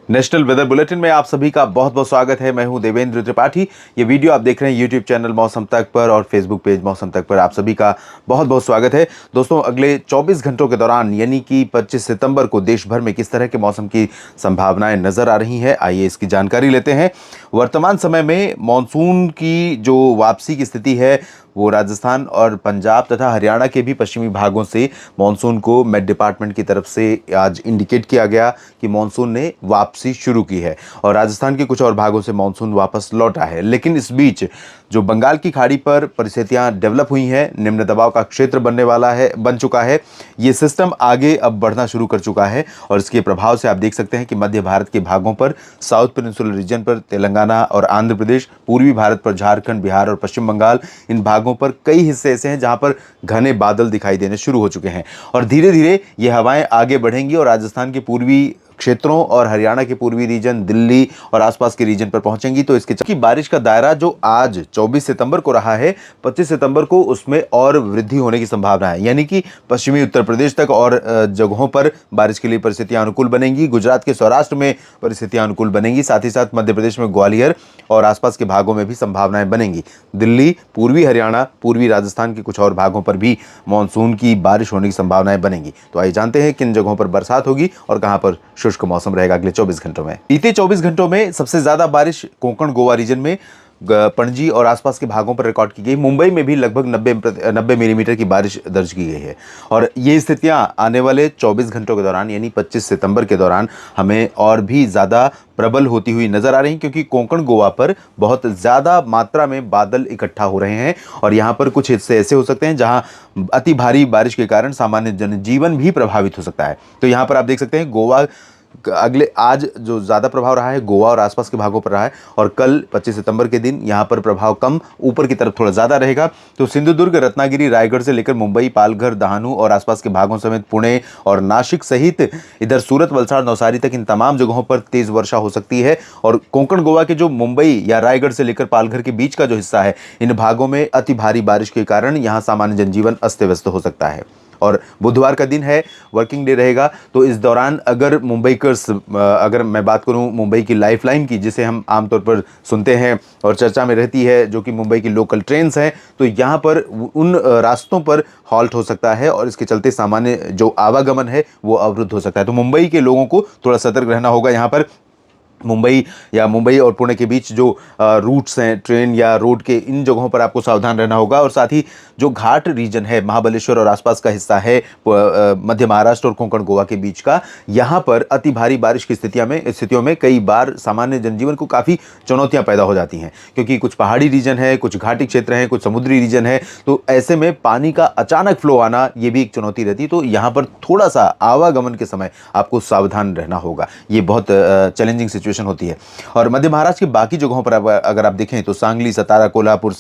National weather bulletin में आप सभी का बहुत बहुत स्वागत है। मैं हूं देवेंद्र त्रिपाठी। ये वीडियो आप देख रहे हैं यूट्यूब चैनल मौसम तक पर और फेसबुक पेज मौसम तक पर। आप सभी का बहुत बहुत स्वागत है। दोस्तों, अगले 24 घंटों के दौरान यानी कि 25 सितंबर को देश भर में किस तरह के मौसम की संभावनाएं नजर आ रही है, आइए इसकी जानकारी लेते हैं। वर्तमान समय में मानसून की जो वापसी की स्थिति है वो राजस्थान और पंजाब तथा हरियाणा के भी पश्चिमी भागों से मानसून को मेट डिपार्टमेंट की तरफ से आज इंडिकेट किया गया कि मानसून ने वापसी शुरू की है और राजस्थान के कुछ और भागों से मानसून वापस लौटा है। लेकिन इस बीच जो बंगाल की खाड़ी पर परिस्थितियां डेवलप हुई हैं, निम्न दबाव का क्षेत्र बन चुका है। ये सिस्टम आगे अब बढ़ना शुरू कर चुका है और इसके प्रभाव से आप देख सकते हैं कि मध्य भारत के भागों पर, साउथ पेनिनसुलर रीजन पर तेलंगाना और आंध्र प्रदेश, पूर्वी भारत पर झारखंड, बिहार और पश्चिम बंगाल, इन भागों पर कई हिस्से ऐसे हैं जहां पर घने बादल दिखाई देने शुरू हो चुके हैं और धीरे धीरे ये हवाएं आगे बढ़ेंगी और राजस्थान के पूर्वी क्षेत्रों और हरियाणा के पूर्वी रीजन, दिल्ली और आसपास के रीजन पर पहुंचेंगी। तो इसके बारिश का दायरा जो आज 24 सितंबर को रहा है, 25 सितंबर को उसमें और वृद्धि होने की संभावना है। यानी कि पश्चिमी उत्तर प्रदेश तक और जगहों पर बारिश के लिए परिस्थितियां अनुकूल बनेंगी। गुजरात के सौराष्ट्र में परिस्थितियां अनुकूल बनेंगी। साथ ही साथ मध्य प्रदेश में ग्वालियर और आसपास के भागों में भी संभावनाएं बनेंगी। दिल्ली, पूर्वी हरियाणा, पूर्वी राजस्थान के कुछ और भागों पर भी मानसून की बारिश होने की संभावनाएं बनेंगी। तो आइए जानते हैं किन जगहों पर बरसात होगी और कहां पर शुष्क मौसम रहेगा अगले 24 घंटों में। बीते 24 घंटों में सबसे ज्यादा बारिश कोंकण गोवा रीजन में, पणजी और आसपास के भागों पर रिकॉर्ड की गई। मुंबई में भी लगभग 90 मिलीमीटर की बारिश दर्ज की गई है और ये स्थितियां आने वाले 24 घंटों के दौरान यानी 25 सितंबर के दौरान हमें और भी ज़्यादा प्रबल होती हुई नजर आ रही, क्योंकि कोंकण गोवा पर बहुत ज़्यादा मात्रा में बादल इकट्ठा हो रहे हैं और यहाँ पर कुछ हिस्से ऐसे हो सकते हैं जहाँ अति भारी बारिश के कारण सामान्य जनजीवन भी प्रभावित हो सकता है। तो यहाँ पर आप देख सकते हैं गोवा आज जो ज़्यादा प्रभाव रहा है गोवा और आसपास के भागों पर रहा है और कल 25 सितंबर के दिन यहाँ पर प्रभाव कम, ऊपर की तरफ थोड़ा ज़्यादा रहेगा। तो सिंधुदुर्ग, रत्नागिरी, रायगढ़ से लेकर मुंबई, पालघर, दहानू और आसपास के भागों समेत पुणे और नासिक सहित इधर सूरत, वलसाड़, नवसारी तक इन तमाम जगहों पर तेज़ वर्षा हो सकती है। और कोंकण गोवा के जो मुंबई या रायगढ़ से लेकर पालघर के बीच का जो हिस्सा है, इन भागों में अति भारी बारिश के कारण यहाँ सामान्य जनजीवन अस्त व्यस्त हो सकता है। और बुधवार का दिन है, वर्किंग डे रहेगा। तो इस दौरान अगर अगर मैं बात करूं मुंबई की लाइफलाइन की, जिसे हम आमतौर पर सुनते हैं और चर्चा में रहती है, जो कि मुंबई की लोकल ट्रेन्स हैं, तो यहाँ पर उन रास्तों पर हॉल्ट हो सकता है और इसके चलते सामान्य जो आवागमन है वो अवरुद्ध हो सकता है। तो मुंबई के लोगों को थोड़ा सतर्क रहना होगा। यहाँ पर मुंबई और पुणे के बीच जो रूट्स हैं ट्रेन या रोड के, इन जगहों पर आपको सावधान रहना होगा। और साथ ही जो घाट रीजन है, महाबलेश्वर और आसपास का हिस्सा है, मध्य महाराष्ट्र और कोंकण गोवा के बीच का, यहाँ पर अति भारी बारिश की स्थितियों में कई बार सामान्य जनजीवन को काफ़ी चुनौतियाँ पैदा हो जाती हैं, क्योंकि कुछ पहाड़ी रीजन है, कुछ घाटी क्षेत्र हैं, कुछ समुद्री रीजन है। तो ऐसे में पानी का अचानक फ्लो आना ये भी एक चुनौती रहती है। तो यहाँ पर थोड़ा सा आवागमन के समय आपको सावधान रहना होगा। ये बहुत चैलेंजिंग सिचुएशन होती है। और मध्य महाराष्ट्र की बाकी जगहों पर अगर आप देखें तो सांगली, सतारा, कोल्हापुर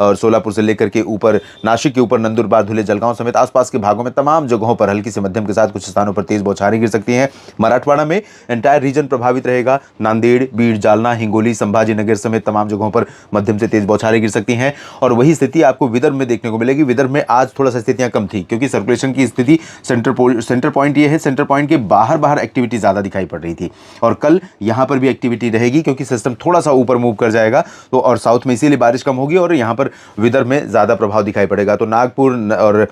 और सोलापुर से लेकर के ऊपर नासिक के ऊपर नंदुरबार, धुले, जलगांव समेत आसपास के भागों में तमाम जगहों पर हल्की से मध्यम के साथ कुछ स्थानों पर तेज बौछारें गिर सकती हैं। मराठवाड़ा में एंटायर रीजन प्रभावित रहेगा। नांदेड़, बीड़, जालना, हिंगोली, संभाजीनगर समेत तमाम जगहों पर मध्यम से तेज बौछारें गिर सकती हैं। और वही स्थिति आपको विदर्भ में देखने को मिलेगी। विदर्भ में आज थोड़ा सा स्थितियां कम थी, क्योंकि सर्कुलेशन की स्थिति सेंटर पॉइंट ये है, सेंटर पॉइंट के बाहर एक्टिविटी ज़्यादा दिखाई पड़ रही थी और कल यहाँ पर भी एक्टिविटी रहेगी, क्योंकि सिस्टम थोड़ा सा ऊपर मूव कर जाएगा। तो और साउथ में इसीलिए बारिश कम होगी और यहाँ पर विदर्भ में ज़्यादा प्रभाव दिखाई पड़ेगा। तो नागपुर और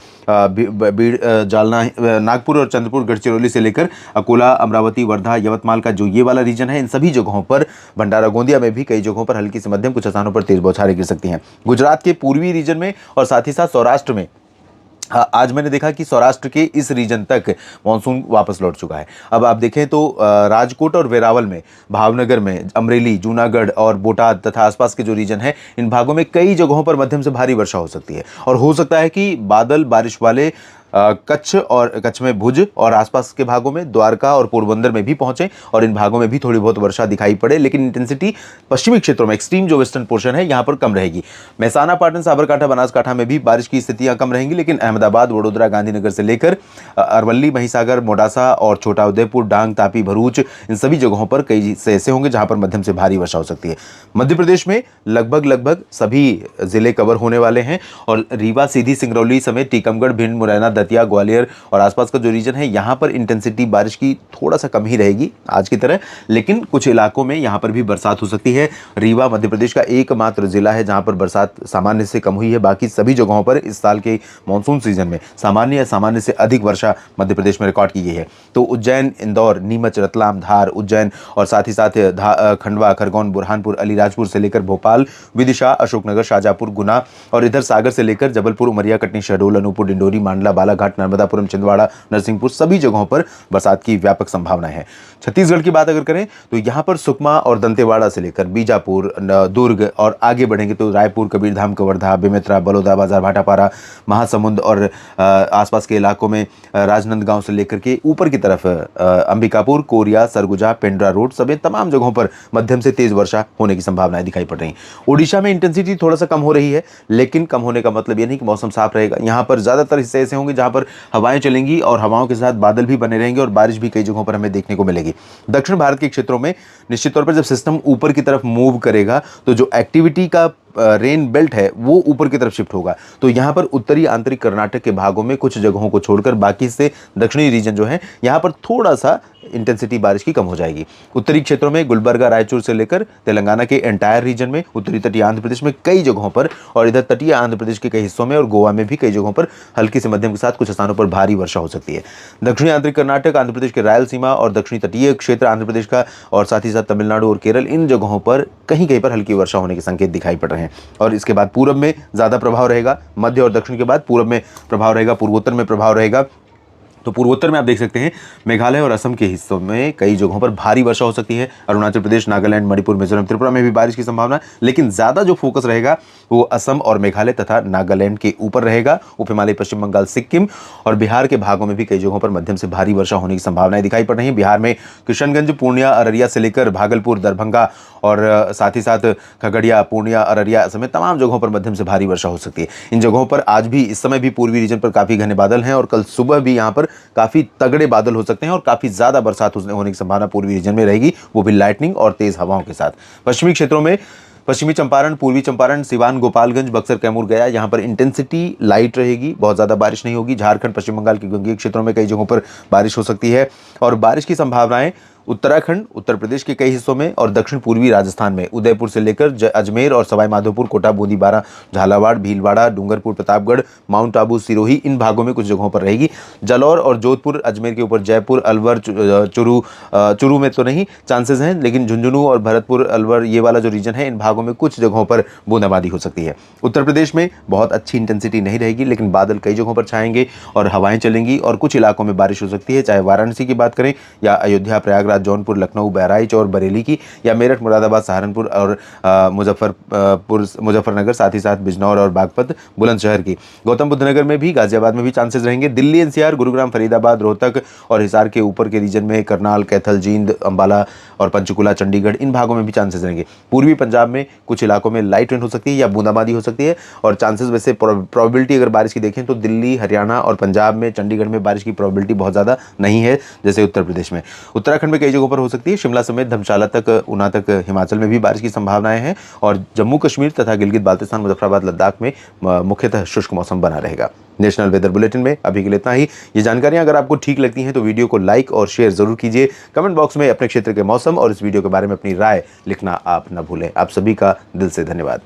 जालना, नागपुर और चंद्रपुर, गढ़चिरौली से लेकर अकोला, अमरावती, वर्धा, यवतमाल का जो ये वाला रीजन है, इन सभी जगहों पर, भंडारा, गोंदिया में भी कई जगहों पर हल्की से मध्यम, कुछ स्थानों पर तेज बौछारें गिर सकती हैं। गुजरात के पूर्वी रीजन में और साथ ही साथ सौराष्ट्र में आज मैंने देखा कि सौराष्ट्र के इस रीजन तक मानसून वापस लौट चुका है। अब आप देखें तो राजकोट और वेरावल में, भावनगर में, अमरेली, जूनागढ़ और बोटाद तथा आसपास के जो रीजन है, इन भागों में कई जगहों पर मध्यम से भारी वर्षा हो सकती है और हो सकता है कि बादल बारिश वाले कच्छ में भुज और आसपास के भागों में, द्वारका और पोरबंदर में भी पहुंचे और इन भागों में भी थोड़ी बहुत वर्षा दिखाई पड़े। लेकिन इंटेंसिटी पश्चिमी क्षेत्रों में, एक्सट्रीम जो वेस्टर्न पोर्शन है, यहाँ पर कम रहेगी। महसाना, पाटन, साबरकांठा, बनासकांठा में भी बारिश की स्थितियां कम रहेंगी, लेकिन अहमदाबाद, वडोदरा, गांधीनगर से लेकर अरवली, महिसागर, मोडासा और छोटा उदेपुर, डांग, तापी, भरूच, इन सभी जगहों पर कई से ऐसे होंगे जहां पर मध्यम से भारी वर्षा हो सकती है। मध्य प्रदेश में लगभग सभी जिले कवर होने वाले हैं और रीवा, सीधी, सिंगरौली समेत टीकमगढ़, भिंड, मुरैना, दतिया, ग्वालियर और आसपास का जो रीजन है यहाँ पर इंटेंसिटी बारिश की थोड़ा सा कम ही रहेगी आज की तरह, लेकिन कुछ इलाकों में यहाँ पर भी बरसात हो सकती है। रीवा मध्य प्रदेश का एकमात्र जिला है जहाँ पर बरसात सामान्य से कम हुई है। बाकी सभी जगहों पर इस साल के मानसून सीजन में सामान्य या सामान्य से अधिक वर्षा मध्य प्रदेश में रिकॉर्ड की गई है। तो उज्जैन, इंदौर, नीमच, रतलाम, धार, उज्जैन और साथ ही साथ खंडवा, खरगोन, बुरहानपुर, अलीराजपुर से लेकर भोपाल, विदिशा, अशोकनगर, शाहजहांपुर, गुना और इधर सागर से लेकर जबलपुर, उमरिया, कटनी, शहडोल, अनूपपुर, डिंडोरी, मांडला, बालाघाट, नर्मदापुरम, छिंदवाड़ा, नरसिंहपुर सभी जगहों पर बरसात की व्यापक संभावनाएं हैं। छत्तीसगढ़ की बात अगर करें तो यहाँ पर सुकमा और दंतेवाड़ा से लेकर बीजापुर, दुर्ग और आगे बढ़ेंगे तो रायपुर, कबीरधाम, कवर्धा, बेमेतरा, बलौदा, बाजार, भाटापारा, महासमुंद और आसपास के इलाकों में राजनांदगांव से लेकर के ऊपर की तरफ अंबिकापुर, कोरिया, सरगुजा, पेंड्रा रोड समेत तमाम जगहों पर मध्यम से तेज वर्षा होने की संभावनाएं दिखाई पड़ रही हैं। ओडिशा में इंटेंसिटी थोड़ा सा कम हो रही है, लेकिन कम होने का मतलब यह नहीं कि मौसम साफ रहेगा। यहाँ पर ज्यादातर हिस्से ऐसे होंगे जहां पर हवाएं चलेंगी और हवाओं के साथ बादल भी बने रहेंगे और बारिश भी कई जगहों पर हमें देखने को मिलेगी। दक्षिण भारत के क्षेत्रों में निश्चित तौर पर जब सिस्टम ऊपर की तरफ मूव करेगा तो जो एक्टिविटी का रेन बेल्ट है वो ऊपर की तरफ शिफ्ट होगा। तो यहाँ पर उत्तरी आंतरिक कर्नाटक के भागों में कुछ जगहों को छोड़कर बाकी से दक्षिणी रीजन जो है यहाँ पर थोड़ा सा इंटेंसिटी बारिश की कम हो जाएगी। उत्तरी क्षेत्रों में गुलबर्गा, रायचूर से लेकर तेलंगाना के एंटायर रीजन में, उत्तरी तटीय आंध्र प्रदेश में कई जगहों पर और इधर तटीय आंध्र प्रदेश के कई हिस्सों में और गोवा में भी कई जगहों पर हल्की से मध्यम के साथ कुछ स्थानों पर भारी वर्षा हो सकती है। दक्षिणी आंतरिक कर्नाटक, आंध्र प्रदेश के रायलसीमा और दक्षिणी तटीय क्षेत्र आंध्र प्रदेश का और साथ ही साथ तमिलनाडु और केरल, इन जगहों पर कहीं कहीं पर हल्की वर्षा होने के संकेत दिखाई पड़ रहे हैं। और इसके बाद पूरब में ज्यादा प्रभाव रहेगा, मध्य और दक्षिण के बाद पूरब में प्रभाव रहेगा, पूर्वोत्तर में प्रभाव रहेगा। तो पूर्वोत्तर में आप देख सकते हैं मेघालय और असम के हिस्सों में कई जगहों पर भारी वर्षा हो सकती है। अरुणाचल प्रदेश, नागालैंड, मणिपुर, मिजोरम, त्रिपुरा में भी बारिश की संभावना, लेकिन ज्यादा जो फोकस रहेगा वो असम और मेघालय तथा नागालैंड के ऊपर रहेगा। उप हिमालय, पश्चिम बंगाल, सिक्किम और बिहार के भागों में भी कई जगहों पर मध्यम से भारी वर्षा होने की संभावनाएं दिखाई पड़ रही है। बिहार में किशनगंज, पूर्णिया, अररिया से लेकर भागलपुर, दरभंगा और साथ ही साथ खगड़िया, पूर्णिया, अररिया समेत तमाम जगहों पर मध्यम से भारी वर्षा हो सकती है। इन जगहों पर आज भी इस समय भी पूर्वी रीजन पर काफी घने बादल हैं और कल सुबह भी यहाँ पर काफी तगड़े बादल हो सकते हैं और काफी ज्यादा बरसात होने की संभावना पूर्वी रीजन में रहेगी, वो भी लाइटनिंग और तेज हवाओं के साथ। पश्चिमी क्षेत्रों में पश्चिमी चंपारण, पूर्वी चंपारण, सिवान, गोपालगंज, बक्सर, कैमूर, गया, यहाँ पर इंटेंसिटी लाइट रहेगी, बहुत ज्यादा बारिश नहीं होगी। झारखंड, पश्चिम बंगाल के गंगेय क्षेत्रों में कई जगहों पर बारिश हो सकती है और बारिश की संभावनाएं उत्तराखंड, उत्तर प्रदेश के कई हिस्सों में और दक्षिण पूर्वी राजस्थान में उदयपुर से लेकर अजमेर और सवाई माधोपुर, कोटा, बूंदी, बारा, झालावाड़, भीलवाड़ा, डूंगरपुर, प्रतापगढ़, माउंट आबू, सिरोही, इन भागों में कुछ जगहों पर रहेगी। जालौर और जोधपुर, अजमेर के ऊपर जयपुर, अलवर, चुरू में तो नहीं चांसेस हैं, लेकिन झुंझुनू और भरतपुर, अलवर, ये वाला जो रीजन है इन भागों में कुछ जगहों पर बूंदाबांदी हो सकती है। उत्तर प्रदेश में बहुत अच्छी इंटेंसिटी नहीं रहेगी, लेकिन बादल कई जगहों पर छाएंगे और हवाएं चलेंगी और कुछ इलाकों में बारिश हो सकती है, चाहे वाराणसी की बात करें या अयोध्या, प्रयागराज, जौनपुर, लखनऊ, बहराइच और बरेली की, या मेरठ, मुरादाबाद, सहारनपुर और मुजफ्फरनगर, साथ ही साथ बिजनौर और बागपत, बुलंदशहर की। गौतम बुद्ध नगर में भी, गाजियाबाद में भी चांसेस रहेंगे। दिल्ली एनसीआर, गुरुग्राम, फरीदाबाद, रोहतक और हिसार के ऊपर के रीजन में करनाल, कैथल, जींद, अंबाला और पंचकुला, चंडीगढ़, इन भागों में भी चांसेस रहेंगे। पूर्वी पंजाब में कुछ इलाकों में लाइट रेन हो सकती है या बूंदाबांदी हो सकती है और चांसेस वैसे प्रोबेबिलिटी अगर बारिश की देखें तो दिल्ली, हरियाणा और पंजाब में, चंडीगढ़ में बारिश की प्रोबेबिलिटी बहुत ज़्यादा नहीं है जैसे उत्तर प्रदेश में। उत्तराखंड में कई जगहों पर हो सकती है, शिमला समेत धर्मशाला तक, ऊना तक, हिमाचल में भी बारिश की संभावनाएं हैं और जम्मू कश्मीर तथा गिलगित बाल्टिस्तान, मुजफ्फराबाद, लद्दाख में मुख्यतः शुष्क मौसम बना रहेगा। नेशनल वेदर बुलेटिन में अभी के लिए इतना ही। ये जानकारियां अगर आपको ठीक लगती हैं तो वीडियो को लाइक और शेयर जरूर कीजिए। कमेंट बॉक्स में अपने क्षेत्र के मौसम और इस वीडियो के बारे में अपनी राय लिखना आप न भूलें। आप सभी का दिल से धन्यवाद।